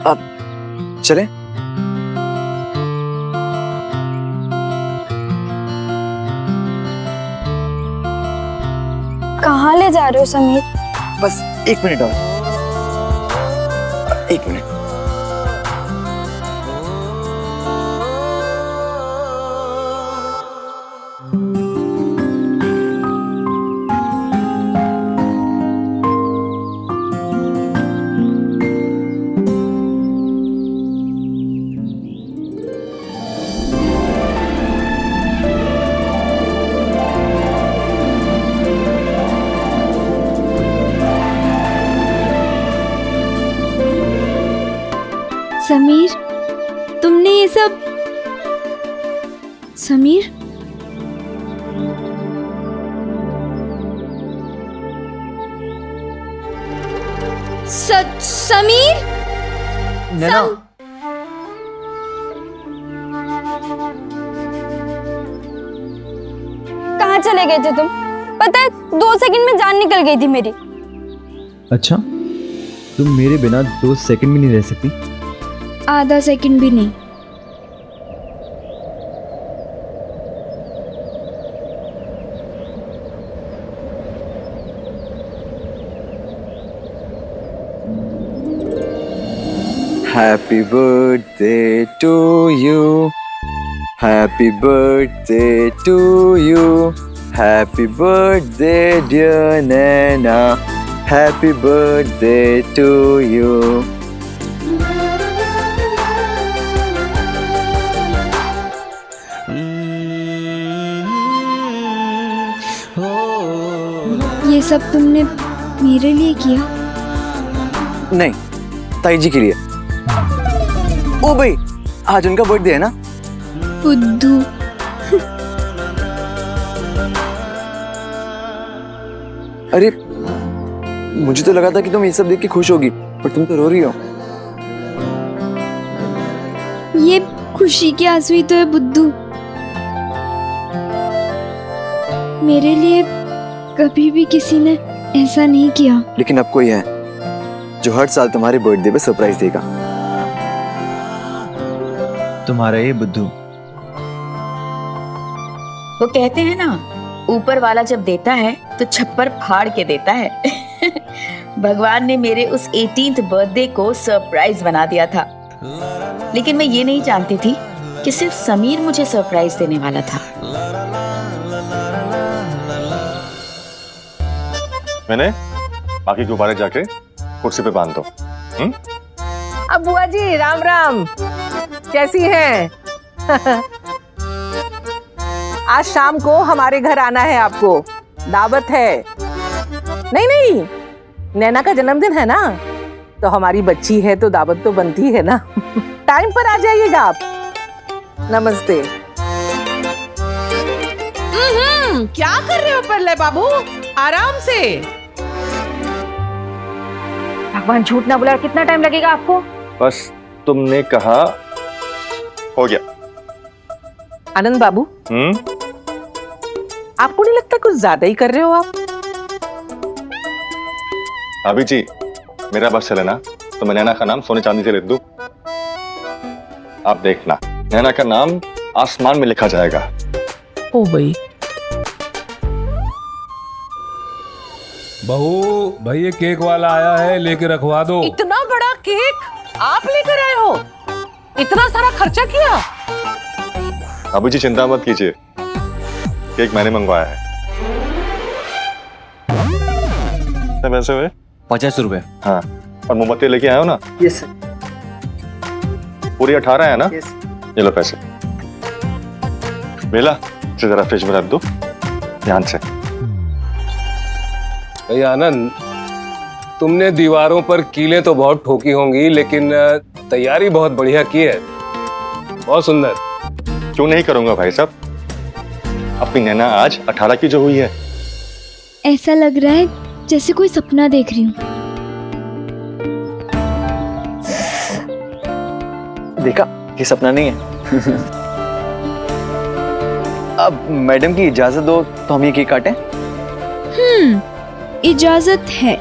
अब चलें? कहाँ ले जा रहे हो समीर? बस 1 मिनट और, 1 मिनट। समीर, तुमने ये सब? समीर, समीर, नैना, कहाँ चले गए थे तुम? पता है 2 सेकंड में जान निकल गई थी मेरी। अच्छा, तुम मेरे बिना 2 सेकंड भी नहीं रह सकती? आधा सेकंड भी नहीं। Happy birthday to you. Happy birthday to you. Happy birthday dear Nana. Happy birthday to you. ये सब तुमने मेरे लिए किया? नहीं, ताई जी के लिए। ओ भाई, आज उनका बर्थडे है ना? बुद्धू। अरे, मुझे तो लगा था कि तुम ये सब देख के खुश होगी, पर तुम तो रो रही हो। ये खुशी की आंसू ही तो है बुद्धू। मेरे लिए कभी भी किसी ने ऐसा नहीं किया। लेकिन अब कोई है जो हर साल तुम्हारे बर्थडे पे सरप्राइज देगा। तुम्हारा ये बुद्धू। वो कहते हैं ना, ऊपर वाला जब देता है तो छप्पर फाड़ के देता है। भगवान ने मेरे उस 18th बर्थडे को सरप्राइज बना दिया था, लेकिन मैं ये नहीं जानती थी कि सिर्फ समीर मुझे सरप्राइज देने वाला था। मैंने बाकी गुब्बारे जाके कुर्सी पे बांध दो। अब बुआ जी राम राम, कैसी हैं? आज शाम को हमारे घर आना है, आपको दावत है। नहीं नहीं, नैना का जन्मदिन है ना, तो हमारी बच्ची है तो दावत तो बनती है ना। टाइम पर आ जाइएगा आप। नमस्ते। क्या कर रहे हो परले बाबू? आराम से। भगवान झूठ ना बोला। कितना टाइम लगेगा आपको? बस तुमने कहा हो गया। आनंद बाबू, आपको नहीं लगता कुछ ज्यादा ही कर रहे हो आप? अभी जी मेरा बस चले ना तो मैं नैना का नाम सोने चांदी से लिख दूं। आप देखना, नैना का नाम आसमान में लिखा जाएगा। ओ भाई। बहू, भाई ये केक वाला आया है, लेके रखवा दो। इतना बड़ा केक आप लेकर आए हो? इतना सारा खर्चा किया? अभी जी चिंता मत कीजिए, केक मैंने मंगवाया है। पैसे हुए 50 रुपए। हाँ, और मोमबत्ती लेके आए हो ना? Yes sir. पूरी 18 है ना? यस। ये लो पैसे। बेला, इसे जरा फ्रिज में रख दो ध्यान से। भाई आनंद, तुमने दीवारों पर कीलें तो बहुत ठोकी होंगी, लेकिन तैयारी बहुत बढ़िया की है, बहुत सुंदर। क्यों नहीं करूंगा भाई साहब, अपनी नैना आज 18 की जो हुई है। ऐसा लग रहा है जैसे कोई सपना देख रही हूँ। देखा, ये सपना नहीं है। अब मैडम की इजाजत दो तो हम ये केक काटें। इजाजत है।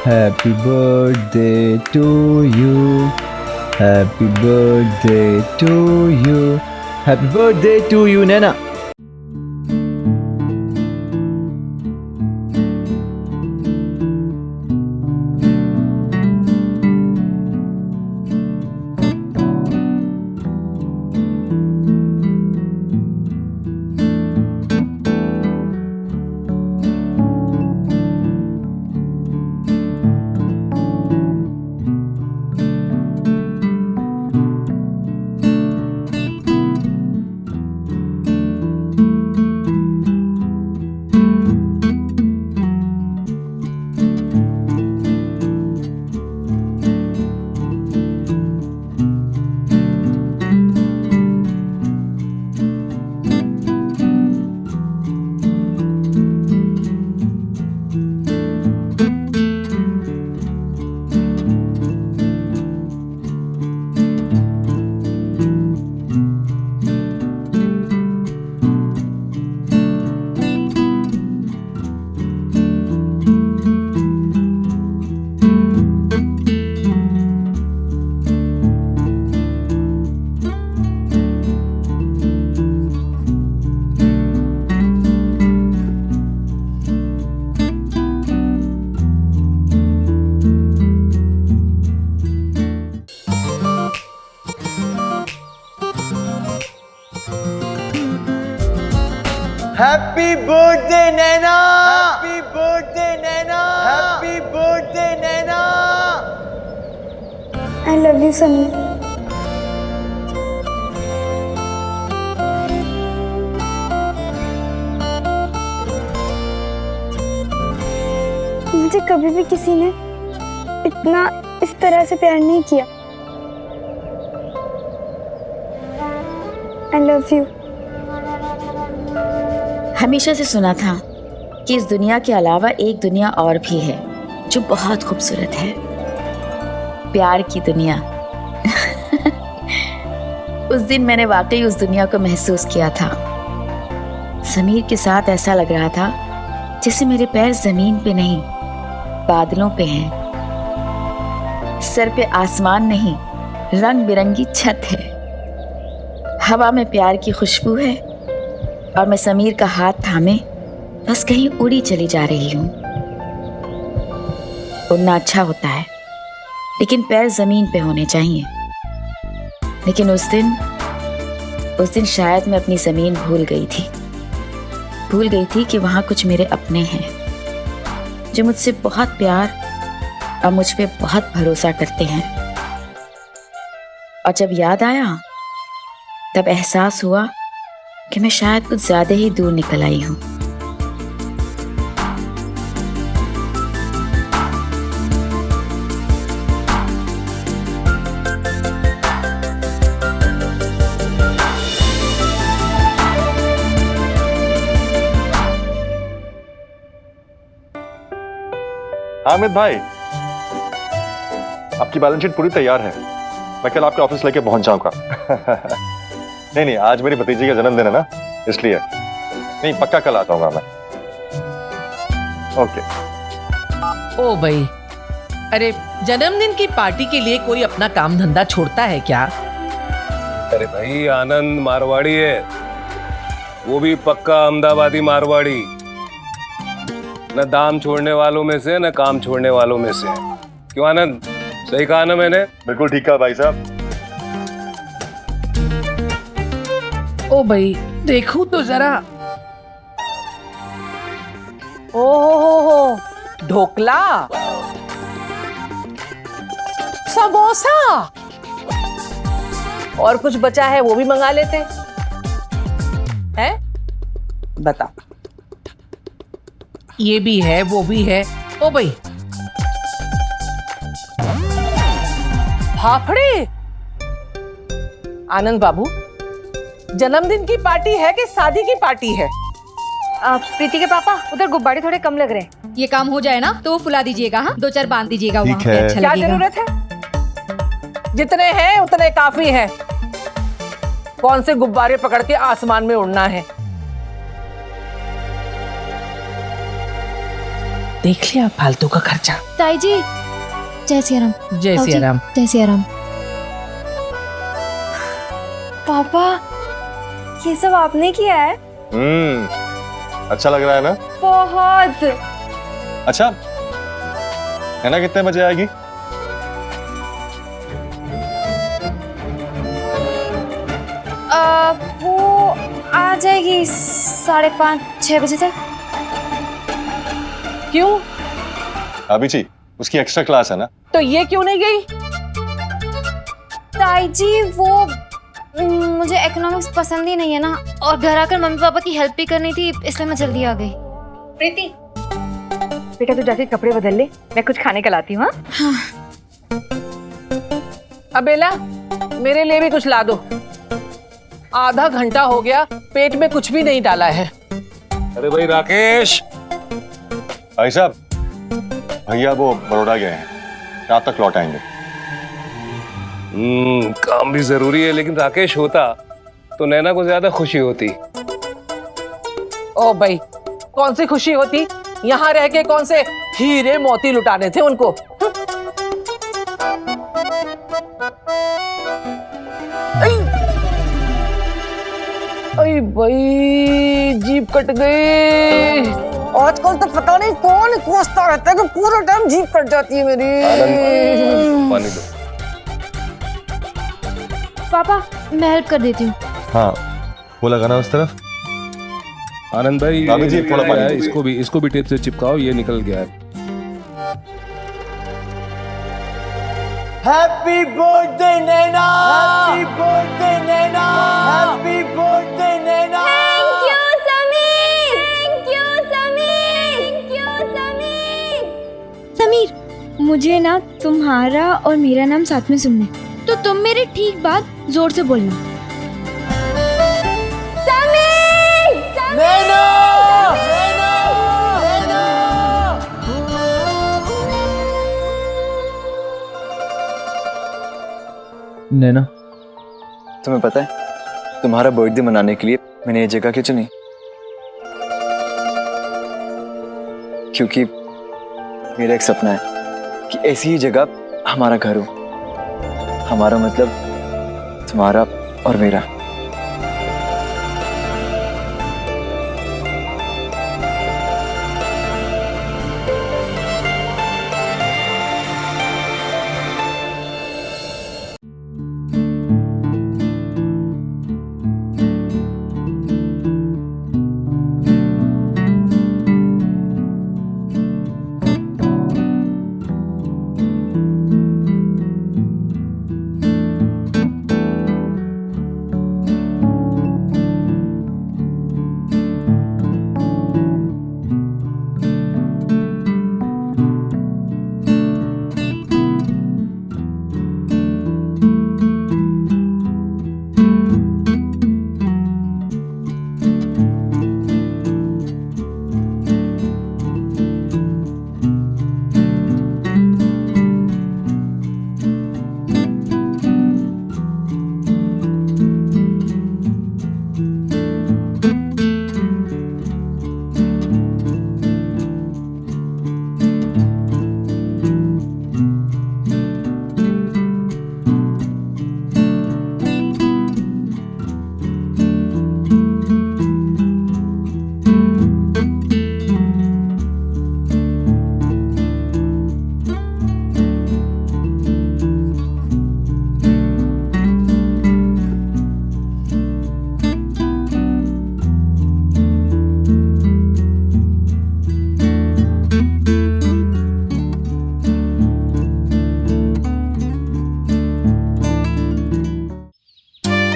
Happy birthday to you. Happy birthday to you. Happy birthday to you, Naina. Happy birthday Naina, happy birthday Naina, happy birthday Naina. I love you Sameer. मुझे कभी भी किसी ने इतना इस तरह से प्यार नहीं किया। I love you. हमेशा से सुना था कि इस दुनिया के अलावा एक दुनिया और भी है जो बहुत खूबसूरत है, प्यार की दुनिया। उस दिन मैंने वाकई उस दुनिया को महसूस किया था। समीर के साथ ऐसा लग रहा था जैसे मेरे पैर जमीन पे नहीं बादलों पे हैं। सर पे आसमान नहीं रंग बिरंगी छत है। हवा में प्यार की खुशबू है और मैं समीर का हाथ थामे बस कहीं उड़ी चली जा रही हूँ। उड़ना अच्छा होता है लेकिन पैर जमीन पे होने चाहिए। लेकिन उस दिन शायद मैं अपनी जमीन भूल गई थी कि वहाँ कुछ मेरे अपने हैं जो मुझसे बहुत प्यार और मुझ पे बहुत भरोसा करते हैं। और जब याद आया तब एहसास हुआ कि मैं शायद कुछ ज्यादा ही दूर निकल आई हूँ। हामिद भाई, आपकी बैलेंस शीट पूरी तैयार है। मैं कल आपके ऑफिस लेके पहुंच जाऊंगा। नहीं, आज मेरी भतीजी का जन्मदिन है ना, इसलिए। नहीं, पक्का कल आता हूँ मैं। ओके। ओ भाई, अरे जन्मदिन की पार्टी के लिए कोई अपना काम धंधा छोड़ता है क्या? अरे भाई, आनंद मारवाड़ी है, वो भी पक्का अहमदाबादी मारवाड़ी। न दाम छोड़ने वालों में से न काम छोड़ने वालों में से। क्यों आनंद, सही कहा ना मैंने? बिल्कुल ठीक कहा भाई साहब। ओ भाई, देखो तो जरा। ओ ढोकला, समोसा और कुछ बचा है वो भी मंगा लेते हैं। बता। ये भी है वो भी है। ओ भाई, फाफड़े। आनंद बाबू, जन्मदिन की पार्टी है कि शादी की पार्टी है? प्रीति के पापा, उधर गुब्बारे थोड़े कम लग रहे हैं। ये काम हो जाए ना तो वो फुला दीजिएगा। हाँ, 2-4 बांध दीजिएगा वहाँ पे, अच्छा क्या लगेगा। जरूरत है? जितने हैं उतने काफी हैं। कौन से गुब्बारे पकड़ के आसमान में उड़ना है? देख लिया फालतू का खर्चा। ताई जी, जय सिया राम। जय सिया राम। जय सिया राम। पापा, ये सब आपने किया है? अच्छा लग रहा है ना? बहुत। अच्छा, नैना कितने बजे आएगी? वो आ जाएगी 5:30-6 बजे तक। क्यों? अभी जी उसकी एक्स्ट्रा क्लास है ना। तो ये क्यों नहीं गई? ताई जी, वो मुझे इकोनॉमिक्स पसंद ही नहीं है ना, और घर आकर मम्मी पापा की हेल्प भी करनी थी, इसलिए मैं जल्दी आ गई। प्रीति, बेटा तू जाके कपड़े बदल ले, मैं कुछ खाने का लाती हूँ। हाँ। अब बेला, मेरे लिए भी कुछ ला दो। आधा घंटा हो गया, पेट में कुछ भी नहीं डाला है। अरे भाई राकेश। भाई साहब, भैया वो बड़ौदा गए हैं, रात तक लौट आएंगे। काम भी जरूरी है, लेकिन राकेश होता तो नैना को ज्यादा खुशी होती। ओ भाई, कौन सी खुशी होती? यहाँ रह के कौन से हीरे मोती लुटाने थे उनको? अरे भाई, जीभ कट गई। आजकल तो पता नहीं कौन कोसता रहता है कि पूरा टाइम जीभ कट जाती है मेरी। पानी दो। पापा, मैं हेल्प कर देती हूँ। हाँ, वो लगाना उस तरफ। आनंद भाई, भाभी जी, थोड़ा पानी दीजिए। इसको भी टेप से चिपकाओ, ये निकल गया है। Happy birthday Naina, happy birthday Naina, happy birthday Naina. Thank you Sameer, thank you Sameer, thank you Sameer. Sameer, मुझे ना तुम्हारा और मेरा नाम साथ में सुनना है, तो तुम मेरे ठीक बाद जोर से बोलना। समीर, नैना, नैना, नैना। नैना, तुम्हें पता है तुम्हारा बर्थडे मनाने के लिए मैंने ये जगह क्यों चुनी? क्योंकि मेरा एक सपना है कि ऐसी ही जगह हमारा घर हो। हमारा मतलब तुम्हारा और मेरा।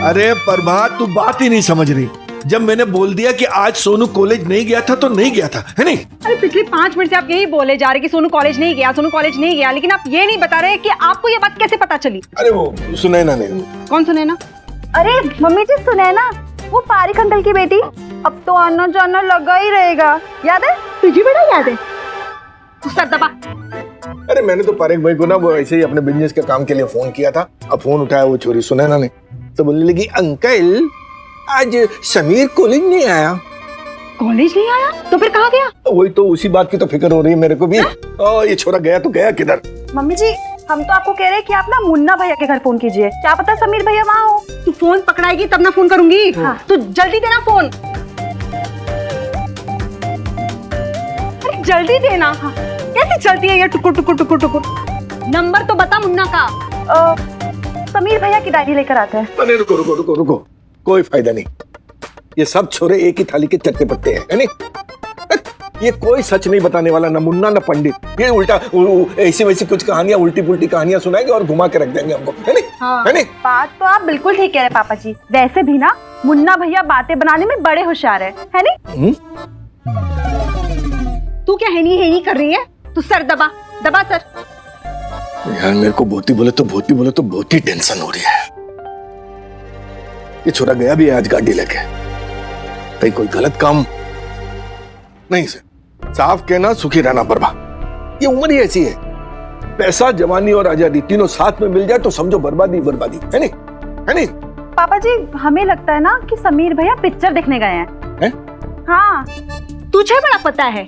अरे प्रभात, तू बात ही नहीं समझ रही। जब मैंने बोल दिया कि आज सोनू कॉलेज नहीं गया था तो नहीं गया था, है नहीं? अरे पिछले 5 मिनट से आप यही बोले जा रहे कि सोनू कॉलेज नहीं गया, सोनू कॉलेज नहीं गया, लेकिन आप ये नहीं बता रहे कि आपको ये बात कैसे पता चली। अरे वो सुनैना ने। कौन सुनैना? अरे मम्मी जी, सुनैना वो पारिक अंकल की बेटी। अब तो आना जाना लगा ही रहेगा, याद है तुझे? बड़ा याद है। सर दबा। अरे मैंने तो पारिक भाई को ना वो ऐसे ही अपने बिजनेस के काम के लिए फोन किया था। अब फोन उठाया वो छोरी सुनैना ने, तो बोलने लगी अंकल आज समीर कॉलेज नहीं आया। कॉलेज नहीं आया तो फिर कहाँ गया? वही तो, उसी बात की तो फिक्र हो रही है मेरे को भी। ये छोरा गया तो गया किधर? मम्मी जी, हम तो आपको कह रहे हैं कि आप ना मुन्ना भैया के घर फोन कीजिए, क्या पता समीर भैया वहाँ हो। तू फोन पकड़ाएगी तब ना फोन करूंगी। हाँ। तू जल्दी देना फोन। अरे जल्दी देना। हाँ। कैसे चलती है ये टुकुर टुकुर टुकुर टुकुर? नंबर तो बता मुन्ना का। समीर भैया की डायरी लेकर आते हैं। अरे रुको रुको रुको रुको, कोई फायदा नहीं। ये सब छोरे एक ही थाली के चट्टे पट्टे हैं, है नहीं? ये कोई सच नहीं बताने वाला, ना मुन्ना ना पंडित। ये उल्टा ऐसी वैसी कुछ कहानियां, उल्टी पुल्टी कहानियां सुनाएंगे और घुमा के रख देंगे हमको, है नहीं? हाँ, है नहीं? बात तो आप बिल्कुल ठीक कह रहे पापा जी। वैसे भी ना मुन्ना भैया बातें बनाने में बड़े होशियार है नहीं? तू क्या है नहीं कर रही है? तू सर दबा दबा सर। यार मेरे को भूती बोले तो बहुत ही टेंशन हो रही है। ये छोरा गया भी है आज गाड़ी लेके, कहीं कोई गलत काम नहीं से। साफ कहना, सुखी रहना बर्बा। ये उम्र ही ऐसी है, पैसा जवानी और आजादी तीनों साथ में मिल जाए तो समझो बर्बादी बर्बादी, है नहीं? है नहीं? पापा जी, हमें लगता है ना कि समीर भैया पिक्चर देखने गए हैं। हाँ, तुझे बड़ा पता है?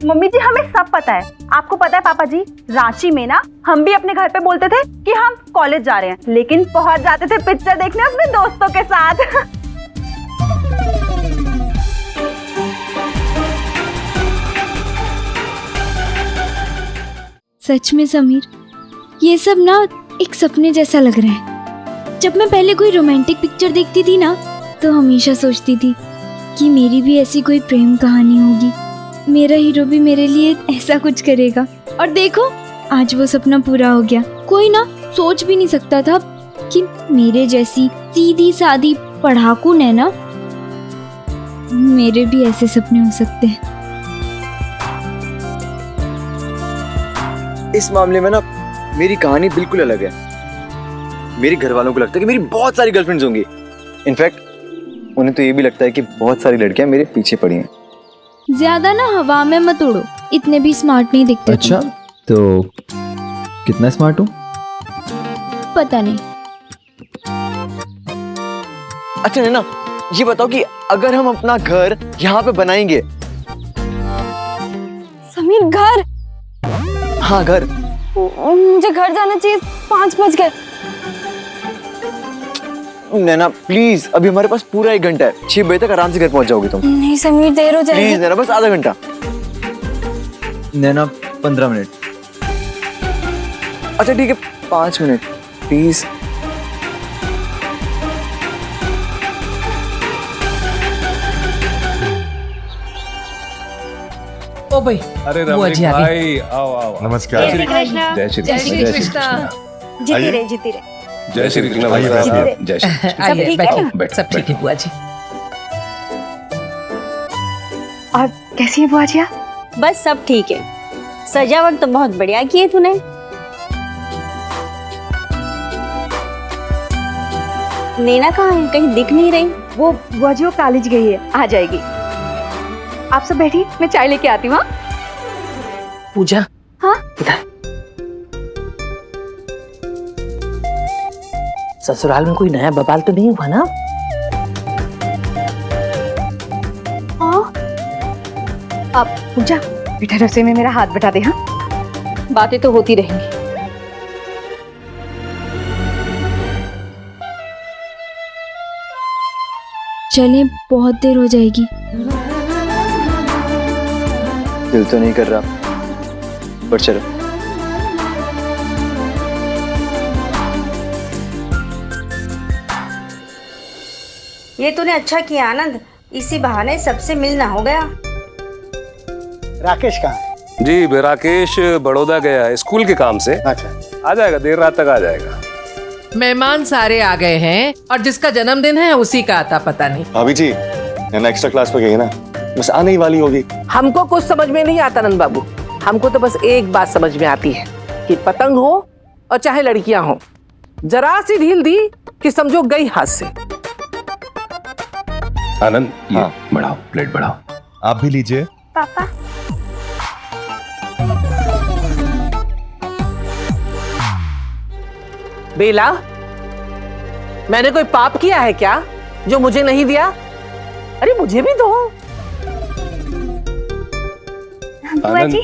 मम्मी जी, हमें सब पता है। आपको पता है पापा जी, रांची में ना हम भी अपने घर पे बोलते थे कि हम कॉलेज जा रहे हैं, लेकिन पहुंच जाते थे पिक्चर देखने अपने दोस्तों के साथ। सच में समीर, ये सब ना एक सपने जैसा लग रहा है। जब मैं पहले कोई रोमांटिक पिक्चर देखती थी ना, तो हमेशा सोचती थी कि मेरी भी ऐसी कोई प्रेम कहानी होगी, मेरा हीरो भी मेरे लिए ऐसा कुछ करेगा। और देखो, आज वो सपना पूरा हो गया। कोई ना सोच भी नहीं सकता था कि मेरे जैसी सीधी सादी पढ़ाकू नैना, मेरे भी ऐसे सपने हो सकते हैं। इस मामले में ना मेरी कहानी बिल्कुल अलग है। मेरे घर वालों को लगता है कि मेरी बहुत सारी गर्लफ्रेंड्स होंगी। इनफैक्ट उन्हें तो ये भी लगता है कि बहुत सारी लड़कियां मेरे पीछे पड़ी हैं। ज्यादा ना हवा में मत उड़ो, इतने भी स्मार्ट नहीं दिखते। अच्छा, तो कितना स्मार्ट हूँ? पता नहीं। अच्छा नैना, ये बताओ कि अगर हम अपना घर यहाँ पे बनाएंगे। समीर, घर? हाँ घर। मुझे घर जाना चाहिए, 5 बज गए। नैना प्लीज, अभी हमारे पास पूरा 1 घंटा है। 6 बजे तक आराम से घर पहुंच जाओगी तुम। नहीं समीर, देर हो जाएगी। प्लीज नैना, बस आधा घंटा। नैना 15 मिनट। अच्छा ठीक है, 5 मिनट प्लीज। ओ भाई, अरे बुआ जी रमणीक आ गई। भाई, आओ आओ। नमस्कार। जय श्री कृष्णा। जय श्री जय श्री कृष्णा। जीती रहे जीती रहे। जय श्री कृष्ण भाई आइए, साहब। बैठिए। जय श्री कृष्ण। आइए, ठीक है ना? बैठो, सब ठीक है बुआ जी। और कैसी है बुआ जी आप? बस सब ठीक है। सजावट तो बहुत बढ़िया की है तूने। नैना कहाँ है? कहीं दिख नहीं रही। वो बुआ जी वो कॉलेज गई है, आ जाएगी। आप सब बैठिए, मैं चाय लेके आती हूँ। पूजा। हाँ? ससुराल में कोई नया बवाल तो नहीं हुआ ना? आप पूजा बेटा रसोई में मेरा हाथ बटा दे। हाँ, बातें तो होती रहेंगी। चले, बहुत देर हो जाएगी। दिल तो नहीं कर रहा, पर चलो। ये तूने अच्छा किया आनंद, इसी बहाने सबसे मिलना हो गया। राकेश कहाँ है? जी, राकेश बड़ौदा गया है स्कूल के काम से। अच्छा, आ जाएगा, देर रात तक आ जाएगा। मेहमान सारे आ गए हैं और जिसका जन्मदिन है उसी का आता पता नहीं। भाभी जी, नैना एक्स्ट्रा क्लास पे गई है ना, बस आने ही वाली होगी। हमको कुछ समझ में नहीं आता नंद बाबू। हमको तो बस एक बात समझ में आती है कि पतंग हो और चाहे लड़कियां हो, जरा सी ढील दी कि समझो गई हाथ से। आनंद, ये बढ़ाओ, प्लेट बढ़ाओ। आप भी लीजिए। पापा, बेला, मैंने कोई पाप किया है क्या जो मुझे नहीं दिया? अरे मुझे भी दो। बुआ जी,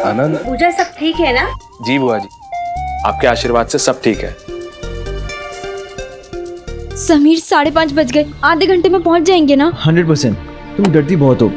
आनंद। पूजा सब ठीक है ना? जी बुआ जी, आपके आशीर्वाद से सब ठीक है। समीर 5:30 बज गए, आधे घंटे में पहुंच जाएंगे ना? 100%। तुम डरती बहुत हो।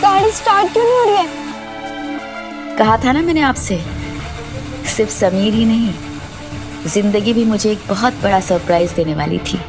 गाड़ी स्टार्ट क्यों नहीं हो रही है? कहा था ना मैंने आपसे, सिर्फ समीर ही नहीं, जिंदगी भी मुझे एक बहुत बड़ा सरप्राइज देने वाली थी।